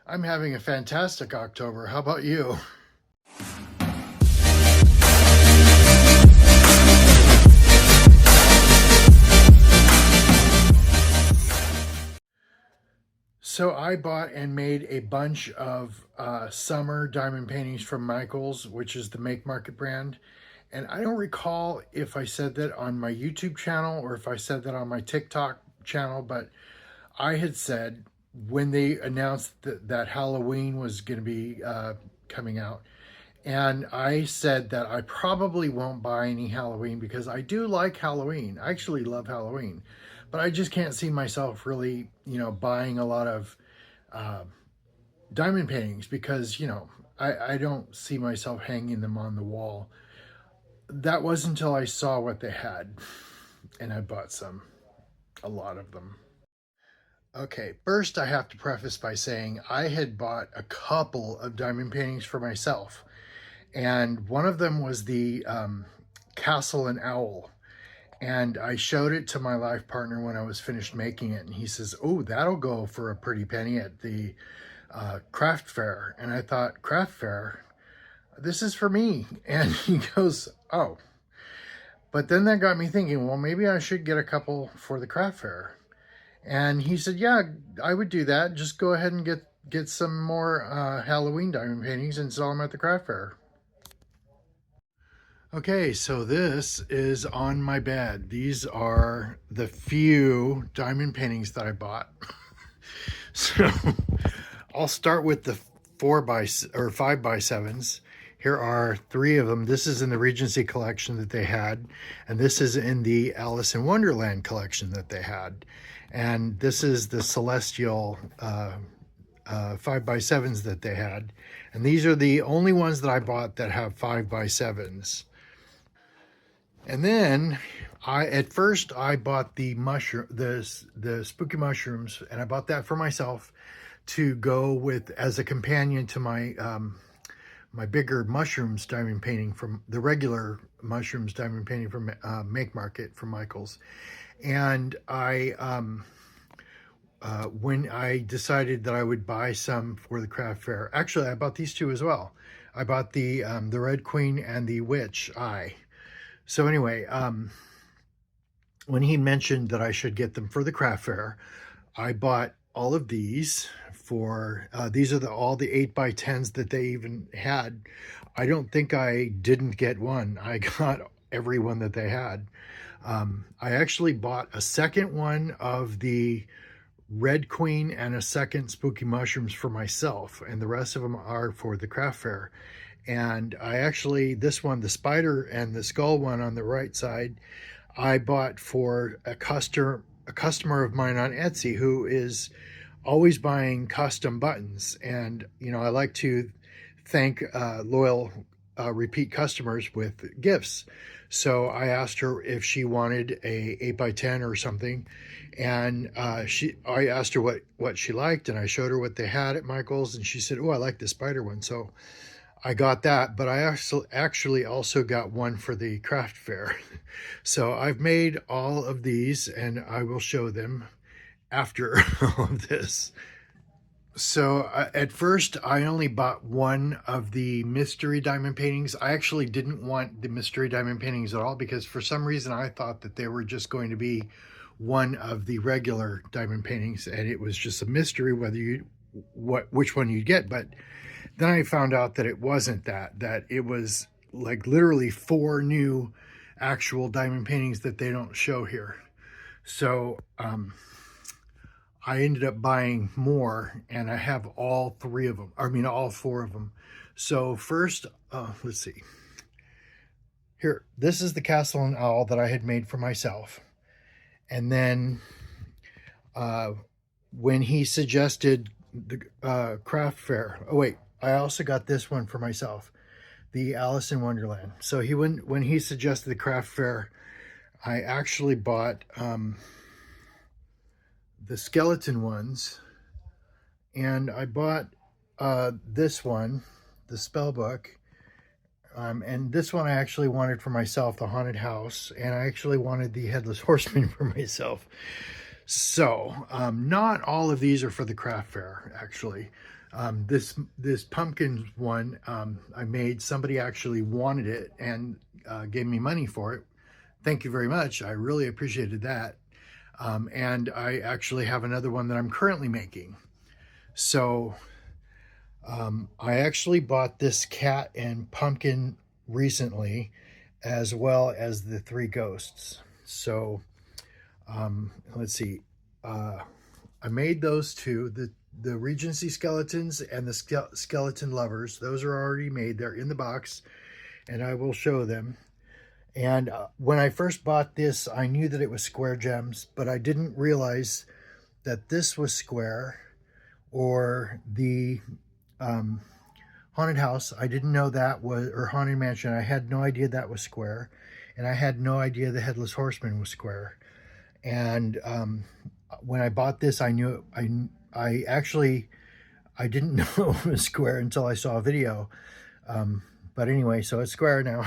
I'm having a fantastic October. How about you? So I bought and made a bunch of summer diamond paintings from Michaels, which is the Make Market brand. And I don't recall if I said that on my YouTube channel or if I said that on my TikTok channel, but I had said when they announced that Halloween was going to be coming out, and I said that I probably won't buy any Halloween because I do like Halloween. I actually love Halloween, but I just can't see myself really, buying a lot of uh, diamond paintings because, I don't see myself hanging them on the wall. That was until I saw what they had, and I bought a lot of them. Okay, first I have to preface by saying I had bought a couple of diamond paintings for myself, and one of them was the Castle and Owl. And I showed it to my life partner when I was finished making it, and he says, "Oh, that'll go for a pretty penny at the craft fair." And I thought, "Craft fair? This is for me." And he goes, "Oh." But then that got me thinking, well, maybe I should get a couple for the craft fair. And he said, "Yeah, I would do that. Just go ahead and get some more Halloween diamond paintings and sell them at the craft fair." Okay, so this is on my bed. These are the few diamond paintings that I bought. So I'll start with the 5x7s. Here are three of them. This is in the Regency collection that they had, and this is in the Alice in Wonderland collection that they had. And this is the Celestial 5x7s that they had. And these are the only ones that I bought that have 5x7s. And then at first I bought the spooky mushrooms, and I bought that for myself to go with as a companion to my my bigger mushrooms diamond painting from the regular mushrooms diamond painting from Make Market from Michaels. And I when I decided that I would buy some for the craft fair, actually I bought these two as well. I bought the Red Queen and the Witch Eye. So anyway, when he mentioned that I should get them for the craft fair, I bought all of these for, these are all the 8x10s that they even had. I don't think I didn't get one. I got every one that they had. I actually bought a second one of the Red Queen and a second Spooky Mushrooms for myself, and the rest of them are for the craft fair. And I actually, this one, the spider and the skull one on the right side, I bought for a customer of mine on Etsy who is always buying custom buttons. And, I like to thank loyal repeat customers with gifts. So I asked her if she wanted a 8x10 or something. And I asked her what she liked, and I showed her what they had at Michael's, and she said, "Oh, I like the spider one." So I got that, but I actually also got one for the craft fair. So I've made all of these, and I will show them after all of this. So at first, I only bought one of the mystery diamond paintings. I actually didn't want the mystery diamond paintings at all because for some reason I thought that they were just going to be one of the regular diamond paintings, and it was just a mystery which one you'd get. But then I found out that it wasn't that it was like literally 4 new actual diamond paintings that they don't show here. So I ended up buying more, and I have all 3 of them. I mean, all 4 of them. So first, let's see. Here, this is the Castle and Owl that I had made for myself. And then when he suggested the craft fair, oh wait, I also got this one for myself, the Alice in Wonderland. So when he suggested the craft fair, I actually bought the skeleton ones, and I bought this one, the spell book, and this one I actually wanted for myself, the haunted house, and I actually wanted the headless horseman for myself. So not all of these are for the craft fair, actually. This pumpkin one I made, somebody actually wanted it and gave me money for it. Thank you very much. I really appreciated that. And I actually have another one that I'm currently making. So I actually bought this cat and pumpkin recently, as well as the three ghosts. So let's see. I made those two, the Regency skeletons and the skeleton lovers. Those are already made. They're in the box, and I will show them. And when I first bought this, I knew that it was square gems, but I didn't realize that this was square, or the haunted house. I didn't know that was, or haunted mansion. I had no idea that was square, and I had no idea the headless horseman was square. And when I bought this, I knew I actually I didn't know it was square until I saw a video. But anyway, so it's square now.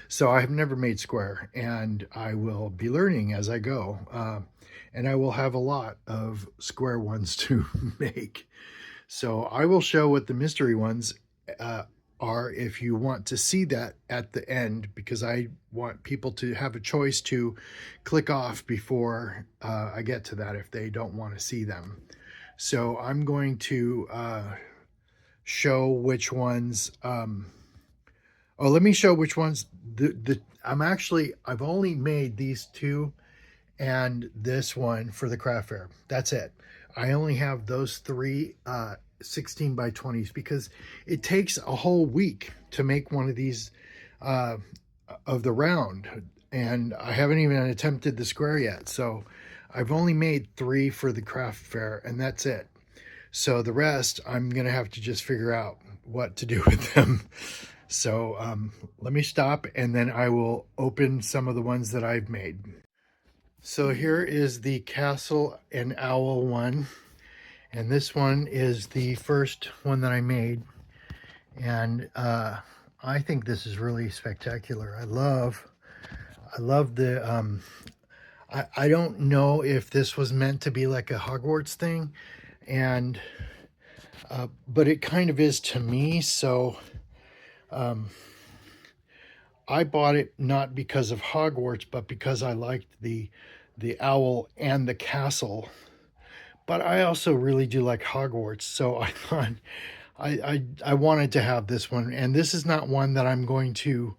So I have never made square, and I will be learning as I go. And I will have a lot of square ones to make. So I will show what the mystery ones are if you want to see that at the end, because I want people to have a choice to click off before I get to that if they don't want to see them. So I'm going to show which ones. Let me show which ones. I've only made these two and this one for the craft fair. That's it. I only have those three 16 by 20s because it takes a whole week to make one of these of the round, and I haven't even attempted the square yet. So I've only made three for the craft fair, and that's it. So the rest I'm gonna have to just figure out what to do with them. So let me stop, and then I will open some of the ones that I've made. So here is the castle and owl one. And this one is the first one that I made. And I think this is really spectacular. I love the, I don't know if this was meant to be like a Hogwarts thing. And, but it kind of is to me. So I bought it not because of Hogwarts, but because I liked the owl and the castle. But I also really do like Hogwarts, so I thought I wanted to have this one. And this is not one that I'm going to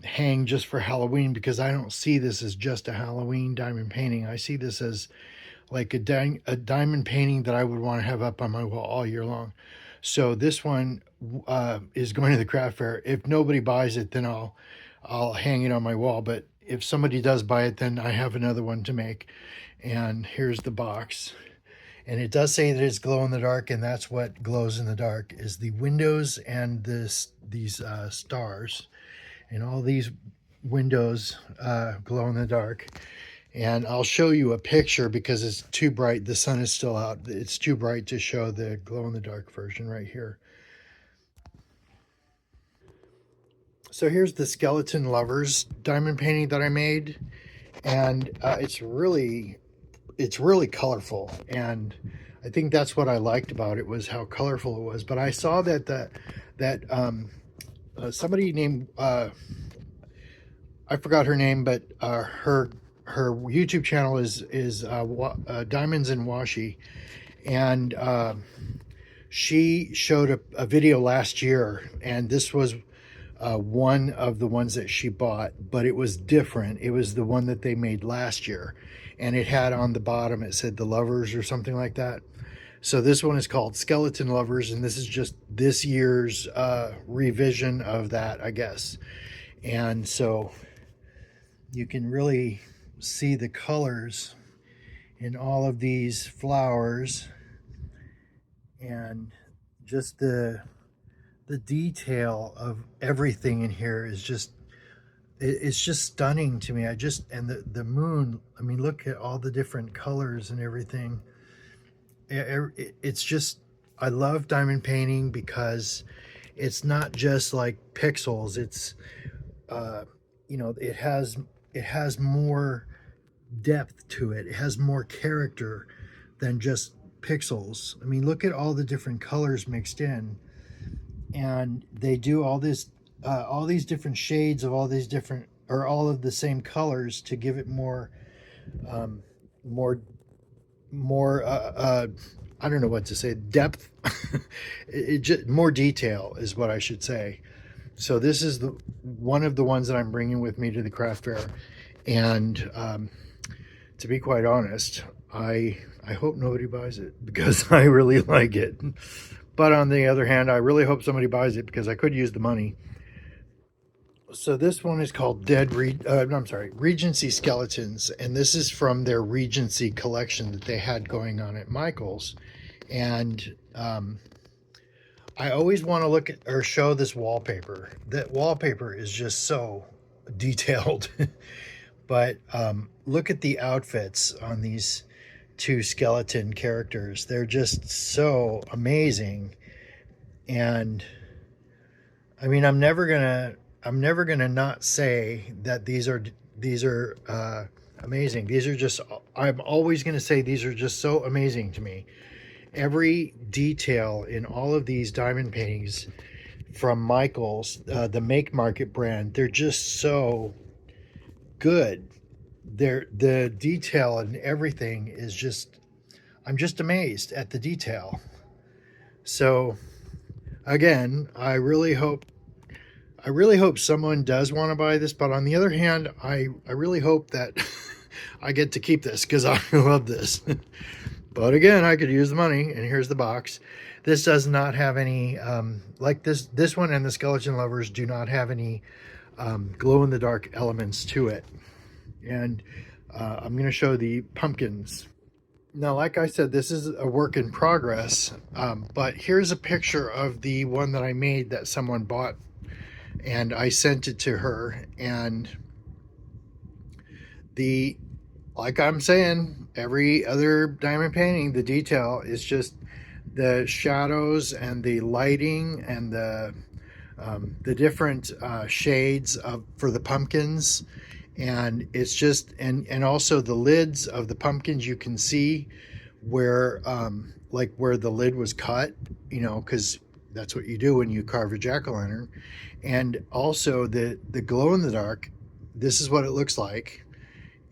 hang just for Halloween, because I don't see this as just a Halloween diamond painting. I see this as like a diamond painting that I would want to have up on my wall all year long. So this one is going to the craft fair. If nobody buys it, then I'll hang it on my wall. But if somebody does buy it, then I have another one to make. And here's the box. And it does say that it's glow in the dark, and that's what glows in the dark is the windows and these stars. And all these windows glow in the dark. And I'll show you a picture because it's too bright. The sun is still out. It's too bright to show the glow in the dark version right here. So here's the Skeleton Lovers diamond painting that I made. And it's really colorful, and I think that's what I liked about it, was how colorful it was. But I saw that somebody named I forgot her name, but her YouTube channel is Diamonds and Washi, and she showed a video last year, and this was one of the ones that she bought, but it was different. It was the one that they made last year, and it had on the bottom, it said the Lovers or something like that. So this one is called Skeleton Lovers, and this is just this year's revision of that, I guess. And so you can really see the colors in all of these flowers, and just the detail of everything in here is just, it's just stunning to me. And the moon, I mean, look at all the different colors and everything. It's just, I love diamond painting because it's not just like pixels. It's it has more depth to it. It has more character than just pixels. I mean, look at all the different colors mixed in, and they do all these different shades of all these different, or all of the same colors, to give it more, um, more, more. I don't know what to say. Depth, it just more detail is what I should say. So this is the one of the ones that I'm bringing with me to the craft fair, and to be quite honest, I hope nobody buys it because I really like it. But on the other hand, I really hope somebody buys it because I could use the money. So this one is called I'm sorry, Regency Skeletons, and this is from their Regency collection that they had going on at Michael's. And I always want to look at or show this wallpaper. That wallpaper is just so detailed. But look at the outfits on these two skeleton characters. They're just so amazing. And I mean, I'm never gonna not say that these are amazing. These are just, I'm always gonna say these are just so amazing to me. Every detail in all of these diamond paintings from Michael's, the Make Market brand, they're just so good. The detail and everything is just, I'm just amazed at the detail. So again, I really hope someone does want to buy this, but on the other hand, I really hope that I get to keep this because I love this. But again, I could use the money, and here's the box. This does not have any, like this one and the Skeleton Lovers do not have any glow-in-the-dark elements to it. And I'm going to show the pumpkins. Now, like I said, this is a work in progress, but here's a picture of the one that I made that someone bought, and I sent it to her. And like I'm saying, every other diamond painting, the detail is just the shadows and the lighting and the different shades for the pumpkins. And it's just, and also the lids of the pumpkins, you can see where like where the lid was cut, you know, because that's what you do when you carve a jack-o'-lantern. And also the glow in the dark, this is what it looks like.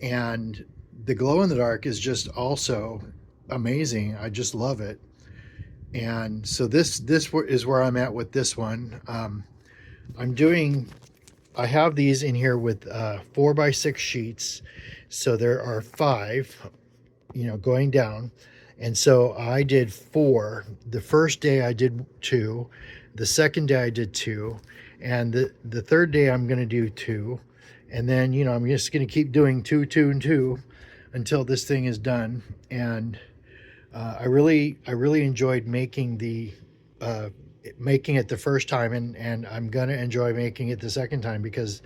And the glow in the dark is just also amazing. I just love it. And so this is where I'm at with this one. I have these in here with 4x6 sheets. So there are 5, you know, going down. And so I did 4. The first day I did 2. The second day I did 2. And the third day I'm going to do 2. And then, you know, I'm just going to keep doing 2, 2, and 2 until this thing is done. And I really enjoyed making it the first time, and I'm gonna enjoy making it the second time because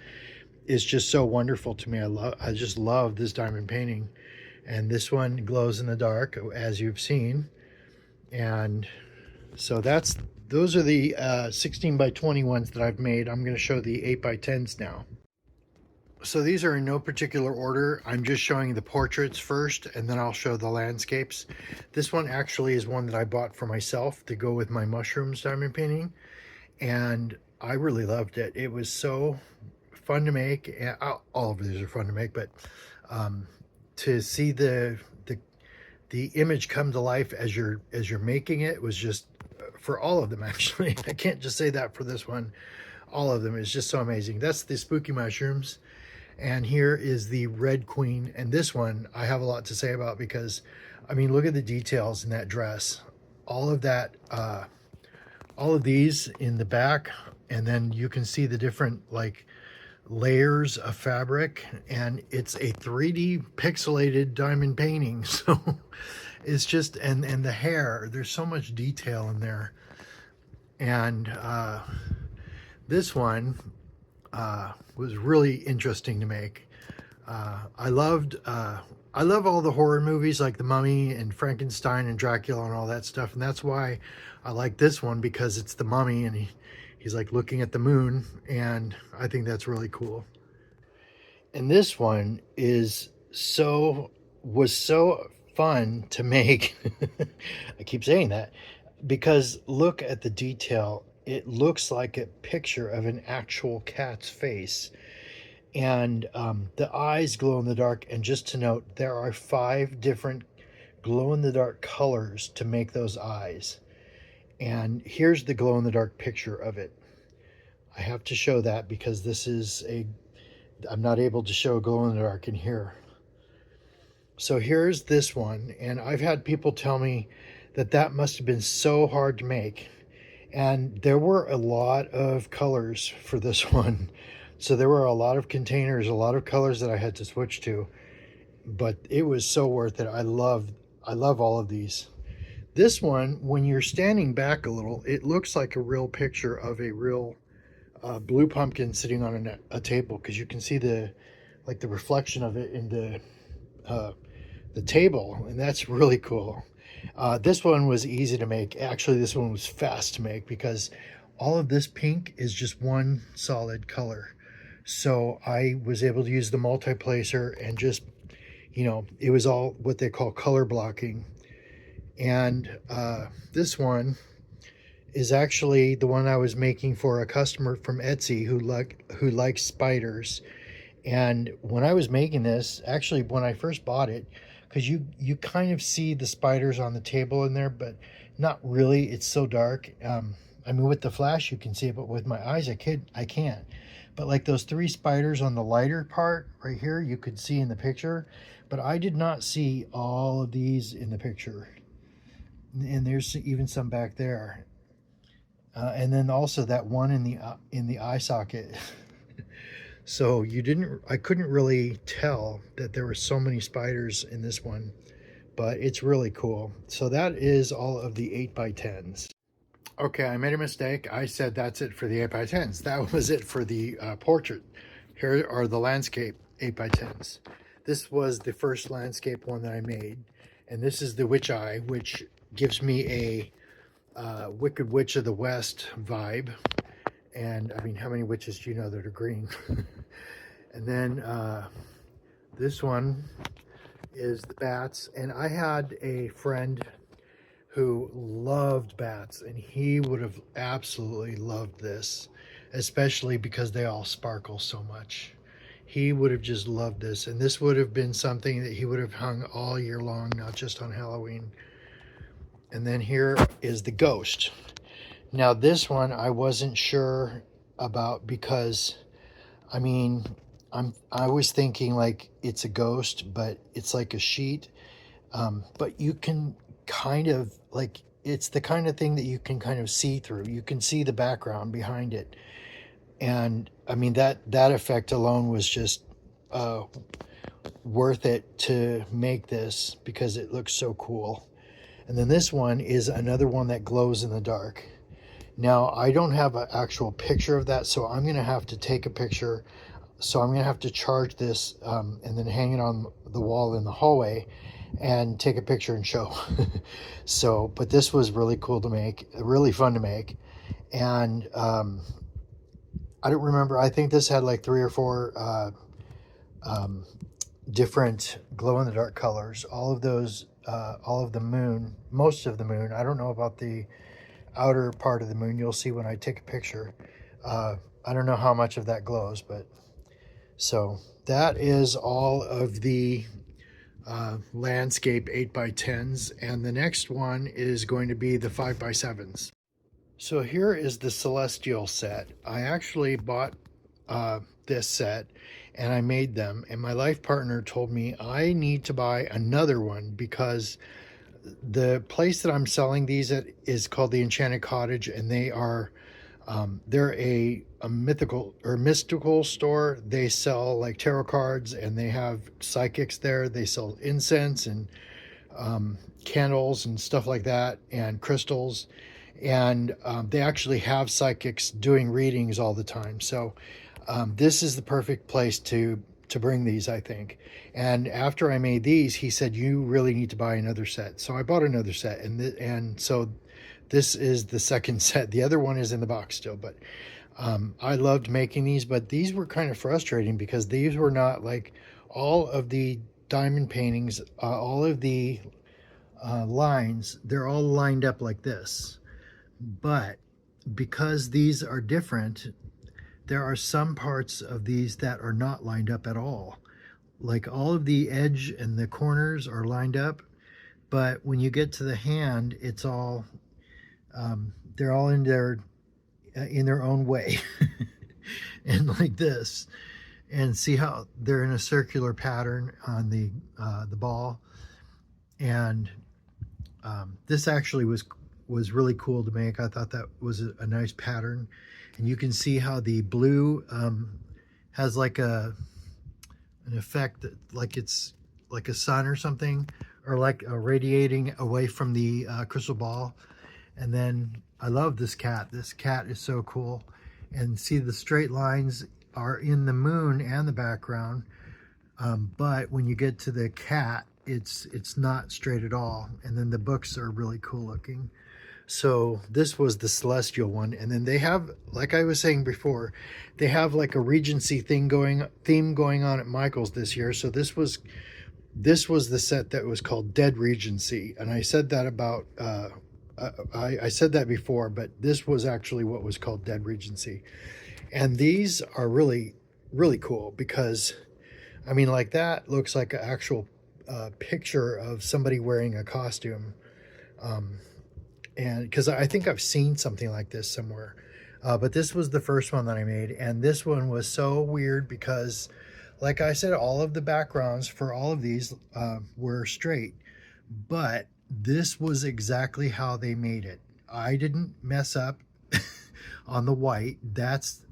it's just so wonderful to me. I just love this diamond painting, and this one glows in the dark, as you've seen. And so those are the 16 by 20 ones that I've made. I'm going to show the 8 by 10s now. So these are in no particular order. I'm just showing the portraits first, and then I'll show the landscapes. This one actually is one that I bought for myself to go with my mushrooms diamond painting, and I really loved it. It was so fun to make. And all of these are fun to make, but to see the image come to life as you're making it was just, for all of them actually. I can't just say that for this one. All of them is just so amazing. That's the spooky mushrooms. And here is the Red Queen. And this one I have a lot to say about because, I mean, look at the details in that dress. All of that, all of these in the back. And then you can see the different like layers of fabric. And it's a 3D pixelated diamond painting. So it's just, and the hair, there's so much detail in there. And this one was really interesting to make. I love all the horror movies like The Mummy and Frankenstein and Dracula and all that stuff, and that's why I like this one, because it's the mummy and he's like looking at the moon, and I think that's really cool. And this one is was so fun to make. I keep saying that because look at the detail. It looks like a picture of an actual cat's face, and the eyes glow in the dark. And just to note, there are 5 different glow in the dark colors to make those eyes. And here's the glow in the dark picture of it. I have to show that because I'm not able to show glow in the dark in here. So here's this one, and I've had people tell me that that must have been so hard to make. And there were a lot of colors for this one. So there were a lot of containers, a lot of colors that I had to switch to, but it was so worth it. I love all of these. This one, when you're standing back a little, it looks like a real picture of a real blue pumpkin sitting on a table, because you can see the reflection of it in the table, and that's really cool. This one was easy to make. Actually, this one was fast to make because all of this pink is just one solid color. So I was able to use the multi-placer and just, it was all what they call color blocking. And this one is actually the one I was making for a customer from Etsy who likes spiders. And when I was making this, actually when I first bought it, because you kind of see the spiders on the table in there, but not really. It's so dark. I mean, with the flash you can see it, but with my eyes I can't. But like those 3 spiders on the lighter part right here, you could see in the picture, but I did not see all of these in the picture. And there's even some back there. And then also that one in the eye socket. So I couldn't really tell that there were so many spiders in this one, but it's really cool. So that is all of the 8x10s. Okay, I made a mistake. I said that's it for the 8x10s. That was it for the portrait. Here are the landscape 8x10s. This was the first landscape one that I made. And this is the witch eye, which gives me a Wicked Witch of the West vibe. And I mean, how many witches do you know that are green? And then this one is the bats. And I had a friend who loved bats, and he would have absolutely loved this, especially because they all sparkle so much. He would have just loved this, and this would have been something that he would have hung all year long, not just on Halloween. And then here is the ghost. Now this one I wasn't sure about because, I mean, I was thinking like it's a ghost, but it's like a sheet. But you can kind of like, it's the kind of thing that you can kind of see through. You can see the background behind it. And I mean, that effect alone was just worth it to make this because it looks so cool. And then this one is another one that glows in the dark. Now, I don't have an actual picture of that, so I'm going to have to take a picture. So I'm going to have to charge this and then hang it on the wall in the hallway and take a picture and show. So, but this was really cool to make, really fun to make. And I don't remember, I think this had like 3 or 4 different glow-in-the-dark colors. All of those, all of the moon, most of the moon. I don't know about the outer part of the moon. You'll see when I take a picture. I don't know how much of that glows, but so that is all of the landscape 8x10s, and the next one is going to be the 5x7s. So here is the Celestial set. I actually bought this set and I made them, and my life partner told me I need to buy another one because the place that I'm selling these at is called the Enchanted Cottage, and they are they're a mystical store. They sell like tarot cards, and they have psychics there. They sell incense and candles and stuff like that, and crystals. And they actually have psychics doing readings all the time. So this is the perfect place to bring these, I think. And after I made these, he said, you really need to buy another set. So I bought another set, and so this is the second set. The other one is in the box still, but I loved making these, but these were kind of frustrating because these were not like all of the diamond paintings, all of the lines, they're all lined up like this. But because these are different, there are some parts of these that are not lined up at all. Like all of the edge and the corners are lined up, but when you get to the hand, it's all, they're all in their own way. And like this. And see how they're in a circular pattern on the ball. And this actually was really cool to make. I thought that was a nice pattern. And you can see how the blue has like an effect that, like it's like a sun or something, or like radiating away from the crystal ball. And then I love this cat. This cat is so cool. And see, the straight lines are in the moon and the background, but when you get to the cat, it's not straight at all. And then the books are really cool looking. So this was the celestial one. And then they have, like I was saying before, they have like a Regency theme going on at Michael's this year. So this was the set that was called Dead Regency. And I said that about I said that before, but this was actually what was called Dead Regency. And these are really, really cool because, I mean, like that looks like an actual picture of somebody wearing a costume. And because I think I've seen something like this somewhere. But this was the first one that I made. And this one was so weird because, like I said, all of the backgrounds for all of these were straight. But this was exactly how they made it. I didn't mess up on the white. That's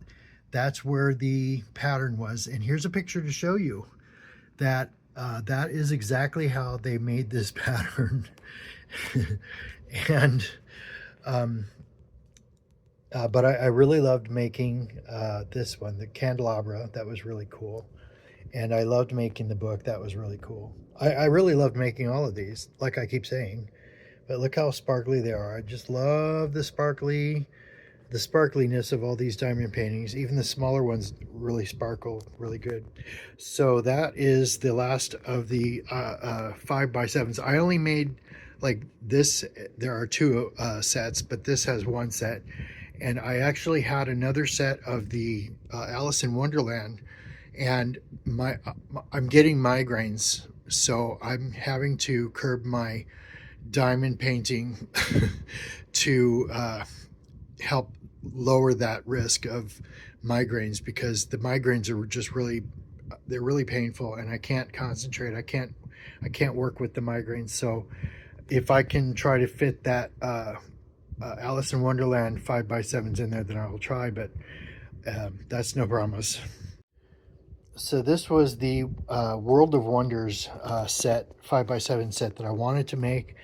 where the pattern was. And here's a picture to show you that that is exactly how they made this pattern. And but I really loved making this one, the candelabra. That was really cool. And I loved making the book. That was really cool. I really loved making all of these, like I keep saying. But look how sparkly they are. I just love the sparkliness of all these diamond paintings. Even the smaller ones really sparkle really good. So that is the last of the 5x7s. I only made like this. There are two sets, but this has one set. And I actually had another set of the Alice in Wonderland, and I'm getting migraines, so I'm having to curb my diamond painting to help lower that risk of migraines, because the migraines are just they're really painful, and I can't concentrate. I can't work with the migraines. So if I can try to fit that Alice in Wonderland 5x7s in there, then I will try, but that's no promise. So this was the World of Wonders set, 5x7 set that I wanted to make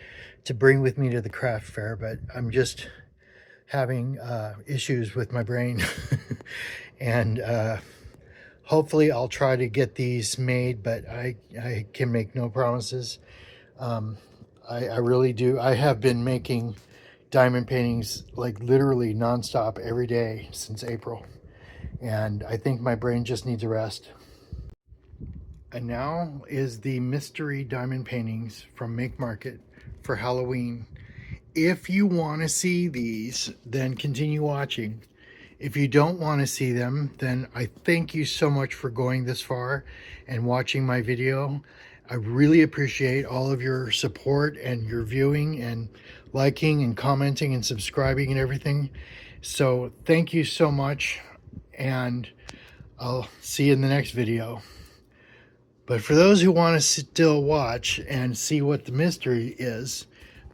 to bring with me to the craft fair, but I'm just having issues with my brain. And hopefully I'll try to get these made, but I can make no promises. I really do. I have been making diamond paintings like literally nonstop every day since April, and I think my brain just needs a rest. And now is the mystery diamond paintings from Make Market for Halloween. If you want to see these, then continue watching. If you don't want to see them, then I thank you so much for going this far and watching my video. I really appreciate all of your support and your viewing and liking and commenting and subscribing and everything. So thank you so much, and I'll see you in the next video. But for those who want to still watch and see what the mystery is,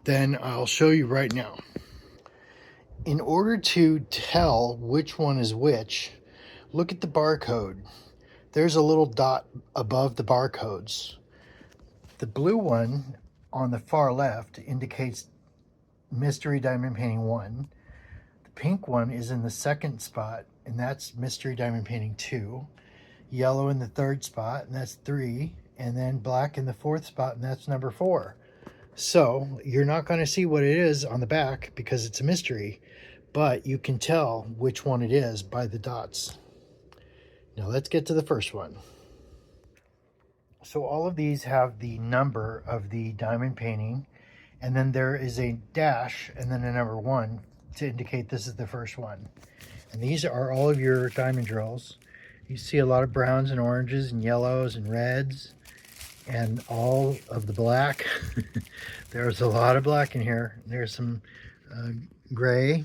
then I'll show you right now. In order to tell which one is which, look at the barcode. There's a little dot above the barcodes. The blue one on the far left indicates Mystery Diamond Painting 1. The pink one is in the second spot, and that's Mystery Diamond Painting 2. Yellow in the third spot, and that's 3. And then black in the fourth spot, and that's number 4. So you're not going to see what it is on the back because it's a mystery, but you can tell which one it is by the dots. Now let's get to the first one. So all of these have the number of the diamond painting, and then there is a dash and then a number 1 to indicate this is the first one. And these are all of your diamond drills. You see a lot of browns and oranges and yellows and reds and all of the black. There's a lot of black in here. There's some gray.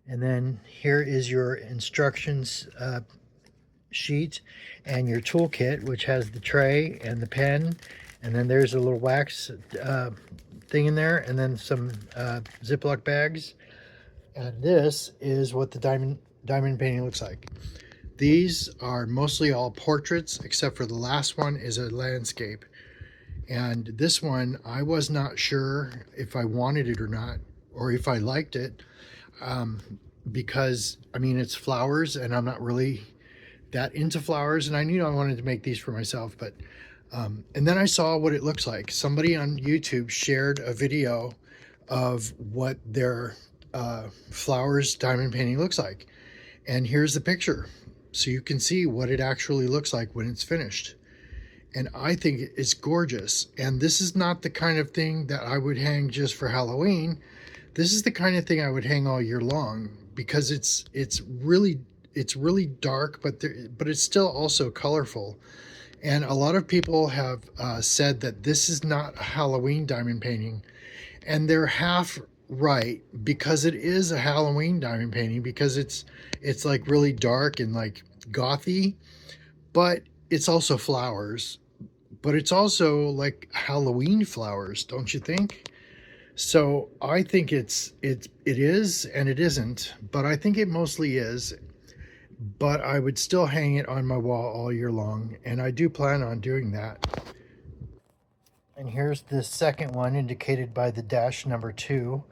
And then here is your instructions sheet and your toolkit, which has the tray and the pen. And then there's a little wax thing in there, and then some Ziploc bags. And this is what the diamond painting looks like. These are mostly all portraits, except for the last one is a landscape. And this one, I was not sure if I wanted it or not, or if I liked it, because, I mean, it's flowers, and I'm not really that into flowers, and I knew I wanted to make these for myself, but, and then I saw what it looks like. Somebody on YouTube shared a video of what their flowers diamond painting looks like. And here's the picture. So you can see what it actually looks like when it's finished. And I think it's gorgeous. And this is not the kind of thing that I would hang just for Halloween. This is the kind of thing I would hang all year long, because it's really dark, but it's still also colorful. And a lot of people have said that this is not a Halloween diamond painting, and they're half right, because it is a Halloween diamond painting, because it's like really dark and like gothy, but it's also flowers, but it's also like Halloween flowers, don't you think? So I think it is and it isn't, but I think it mostly is. But I would still hang it on my wall all year long, and I do plan on doing that. And here's the second one, indicated by the dash number 2.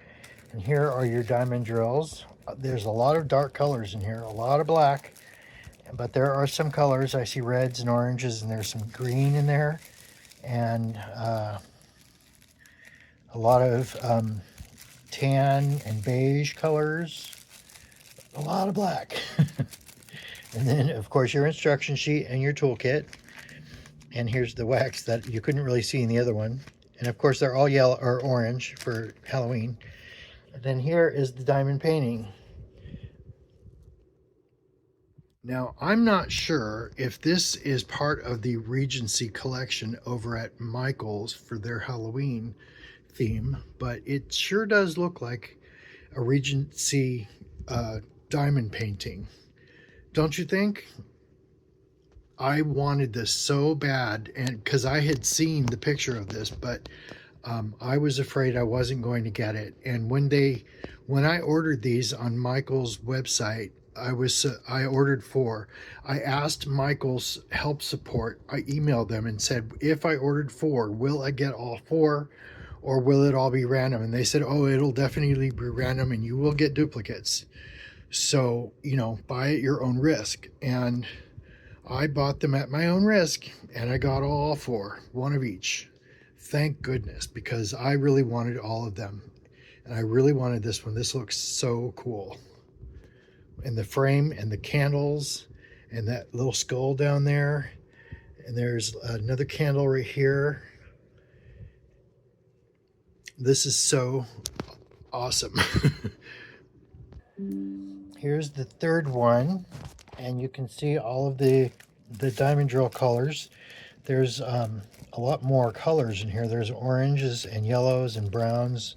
And here are your diamond drills. There's a lot of dark colors in here, a lot of black, but there are some colors. I see reds and oranges, and there's some green in there, and a lot of tan and beige colors, a lot of black. And then, of course, your instruction sheet and your toolkit. And here's the wax that you couldn't really see in the other one. And of course, they're all yellow or orange for Halloween. And then here is the diamond painting. Now, I'm not sure if this is part of the Regency collection over at Michael's for their Halloween theme, but it sure does look like a Regency diamond painting. Don't you think? I wanted this so bad, and because I had seen the picture of this, but I was afraid I wasn't going to get it. And when I ordered these on Michael's website, I ordered 4. I asked Michael's help support. I emailed them and said, if I ordered 4, will I get all 4, or will it all be random? And they said, oh, it'll definitely be random, and you will get duplicates. So, you know, buy at your own risk. And I bought them at my own risk, and I got all 4, one of each. Thank goodness, because I really wanted all of them. And I really wanted this one. This looks so cool. And the frame and the candles and that little skull down there. And there's another candle right here. This is so awesome. Here's the third one, and you can see all of the diamond drill colors. There's a lot more colors in here. There's oranges and yellows and browns,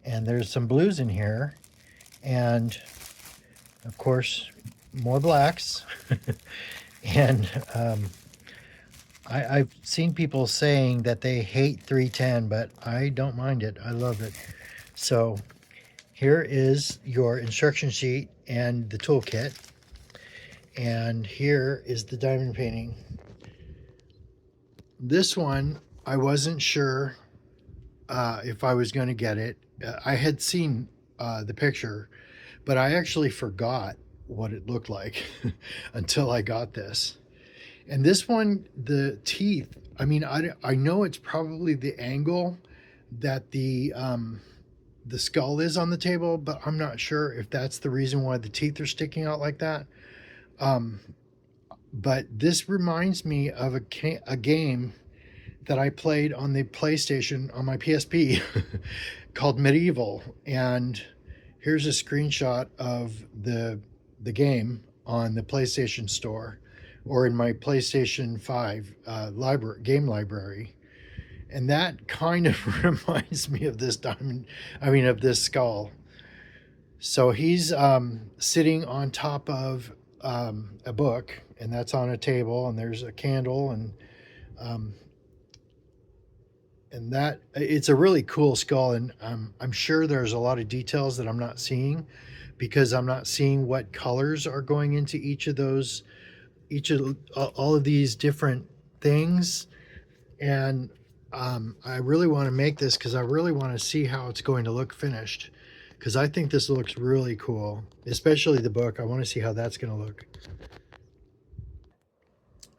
and there's some blues in here, and of course more blacks. And I've seen people saying that they hate 310, but I don't mind it. I love it. So here is your instruction sheet and the toolkit. And here is the diamond painting. This one, I wasn't sure if I was going to get it. I had seen the picture, but I actually forgot what it looked like until I got this. And this one, the teeth, I mean, I know it's probably the angle that the skull is on the table, but I'm not sure if that's the reason why the teeth are sticking out like that. But this reminds me of a game that I played on the PlayStation on my PSP called Medieval. And here's a screenshot of the game on the PlayStation Store or in my PlayStation 5 game library. And that kind of reminds me of this diamond, I mean, of this skull. So he's sitting on top of a book, and that's on a table, and there's a candle, um, and that it's a really cool skull. And I'm sure there's a lot of details that I'm not seeing because I'm not seeing what colors are going into each of those, each of all of these different things. And I really want to make this because I really want to see how it's going to look finished, because I think this looks really cool, especially the book. I want to see how that's going to look.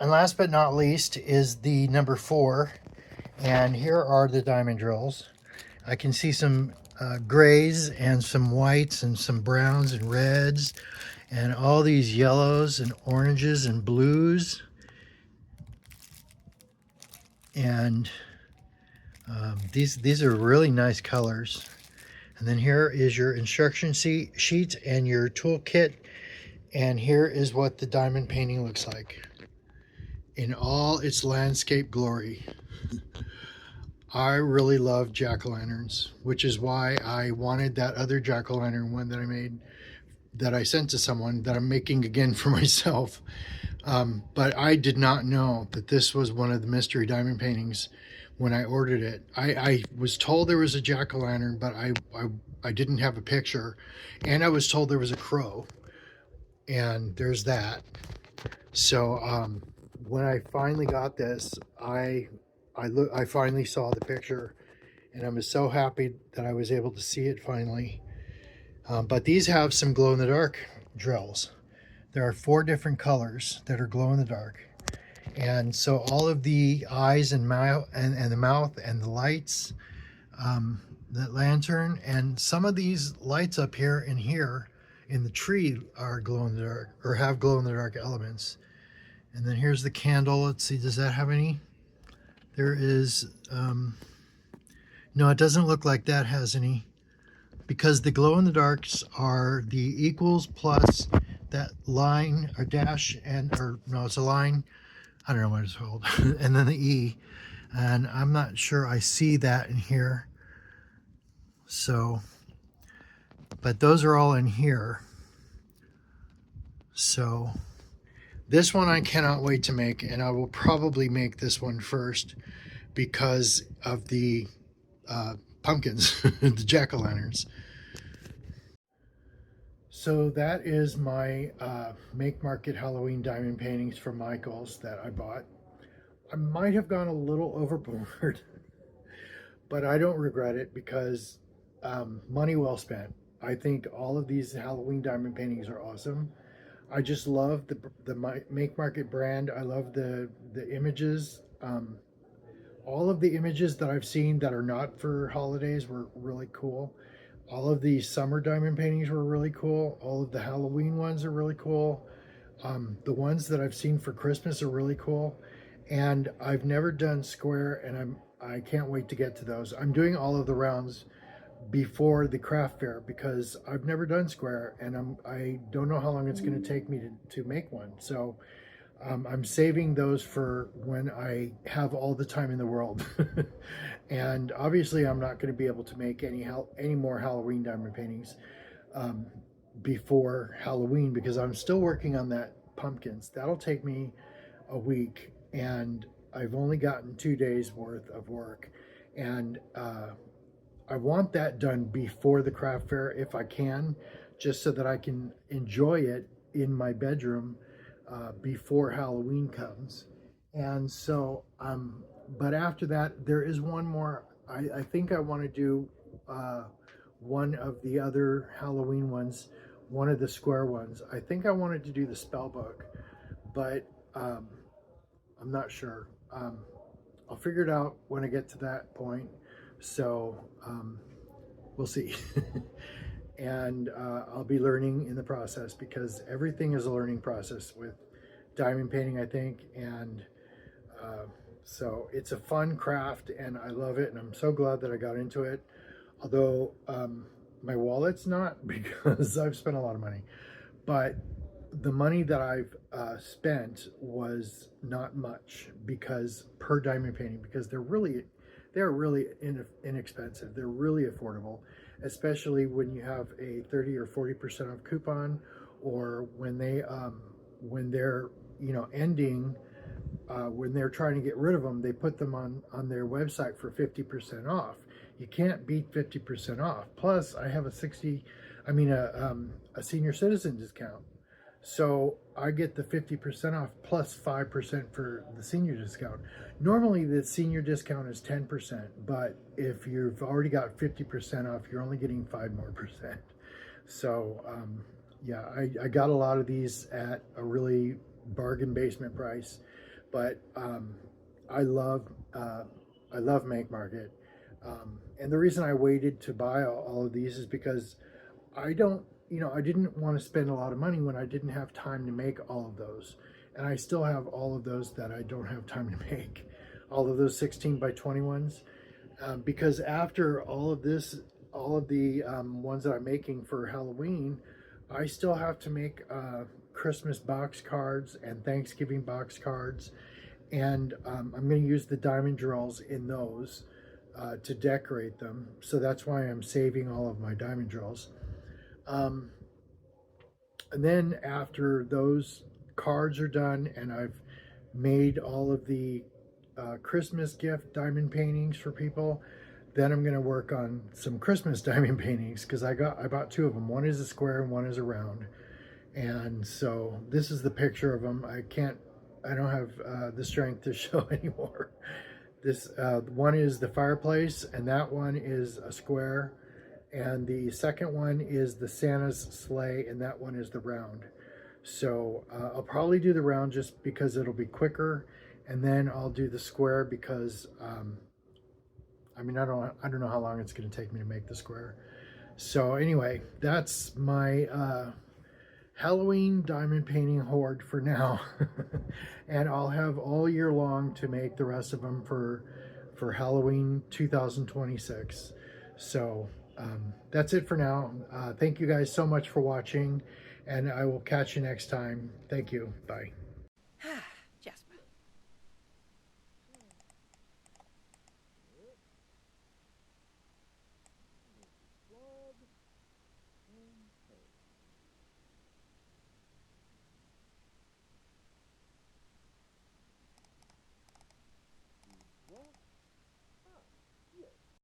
And last but not least is the number 4. And here are the diamond drills. I can see some grays and some whites and some browns and reds and all these yellows and oranges and blues. And these are really nice colors. And then here is your instruction sheet and your toolkit. And here is what the diamond painting looks like in all its landscape glory. I really love jack-o'-lanterns, which is why I wanted that other jack-o'-lantern one that I made, that I sent to someone, that I'm making again for myself. But I did not know that this was one of the mystery diamond paintings when I ordered it. I was told there was a jack-o'-lantern, but I didn't have a picture. And I was told there was a crow. And there's that. So when I finally got this, I finally saw the picture, and I was so happy that I was able to see it finally. But these have some glow-in-the-dark drills. There are 4 different colors that are glow-in-the-dark. And so all of the eyes and mouth and the mouth and the lights, that lantern, and some of these lights up here and here in the tree are glow-in-the-dark, or have glow-in-the-dark elements. And then here's the candle. Let's see, does that have any? There is, no, it doesn't look like that has any, because the glow-in-the-darks are the equals plus that line or dash, and, or no, it's a line, I don't know what it's called, and then the E, and I'm not sure I see that in here. So, but those are all in here. So this one I cannot wait to make, and I will probably make this one first because of the pumpkins, the jack-o'-lanterns. So that is my Make Market Halloween diamond paintings from Michaels that I bought. I might have gone a little overboard, but I don't regret it because money well spent. I think all of these Halloween diamond paintings are awesome. I just love the Make Market brand. I love the images. All of the images that I've seen that are not for holidays were really cool. All of the summer diamond paintings were really cool. All of the Halloween ones are really cool. The ones that I've seen for Christmas are really cool. And I've never done square, and I can't wait to get to those. I'm doing all of the rounds before the craft fair because I've never done square, and I don't know how long it's going to take me to make one. So I'm saving those for when I have all the time in the world. And obviously I'm not going to be able to make any more Halloween diamond paintings before Halloween because I'm still working on that pumpkins. That'll take me a week, and I've only gotten 2 days worth of work. And I want that done before the craft fair if I can, just so that I can enjoy it in my bedroom before Halloween comes. And so, but after that, there is one more. I think I want to do one of the other Halloween ones, one of the square ones. I think I wanted to do the spell book, but I'm not sure. I'll figure it out when I get to that point. So we'll see. And I'll be learning in the process because everything is a learning process with diamond painting, I think, and so it's a fun craft, and I love it, and I'm so glad that I got into it. Although my wallet's not, because I've spent a lot of money, but the money that I've spent was not much, because per diamond painting, because they're really inexpensive. They're really affordable, especially when you have a 30 or 40% off coupon, or when they're ending. When they're trying to get rid of them, they put them on their website for 50% off. You can't beat 50% off. Plus, I have a senior citizen discount, so I get the 50% off plus 5% for the senior discount. Normally, the senior discount is 10%, but if you've already got 50% off, you're only getting 5 more percent. So yeah, I got a lot of these at a really bargain basement price. But I love Make Market, and the reason I waited to buy all of these is because I didn't want to spend a lot of money when I didn't have time to make all of those, and I still have all of those that I don't have time to make, all of those 16 by 20 ones, because after all of this, all of the ones that I'm making for Halloween, I still have to make Christmas box cards and Thanksgiving box cards, and I'm going to use the diamond drills in those to decorate them. So that's why I'm saving all of my diamond drills. And then after those cards are done, and I've made all of the Christmas gift diamond paintings for people, then I'm going to work on some Christmas diamond paintings, because I bought 2 of them. One is a square and one is a round. And so this is the picture of them. I don't have the strength to show anymore. This one is the fireplace, and that one is a square, and the second one is the Santa's sleigh, and that one is the round. So I'll probably do the round just because it'll be quicker, and then I'll do the square because I don't know how long it's going to take me to make the square. So anyway, that's my Halloween diamond painting hoard for now. And I'll have all year long to make the rest of them for Halloween 2026. So that's it for now. Thank you guys so much for watching, and I will catch you next time. Thank you. Bye.